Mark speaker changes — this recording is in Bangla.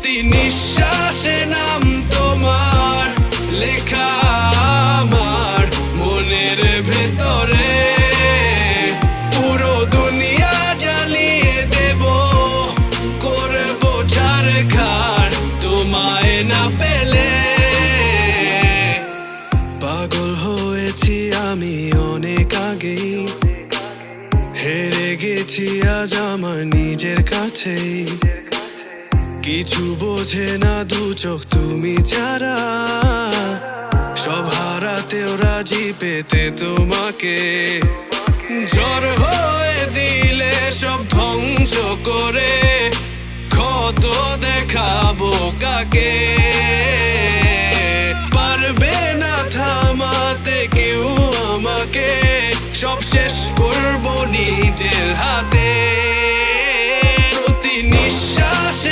Speaker 1: প্রতি নিঃশ্বাসে নাম তোমার লেখা আমার মনের ভেতরে। পুরো দুনিয়া জ্বালিয়ে দেব, করবো ছারখার তোমায় না পেলে। পাগল হয়েছি আমি অনেক আগেই, হেরে গেছি আজ আমার নিজের কাছেই। কিছু বোঝে না দু চোখ তুমি ছাড়া, সব হারাতেও রাজি পেতে তোমাকে। ঝড় হয়ে দিলে সব ধ্বংস করে ক্ষত দেখাবো কাকে। পারবে না থামাতে কেউ আমাকে, সব শেষ করবো নিজের হাতে।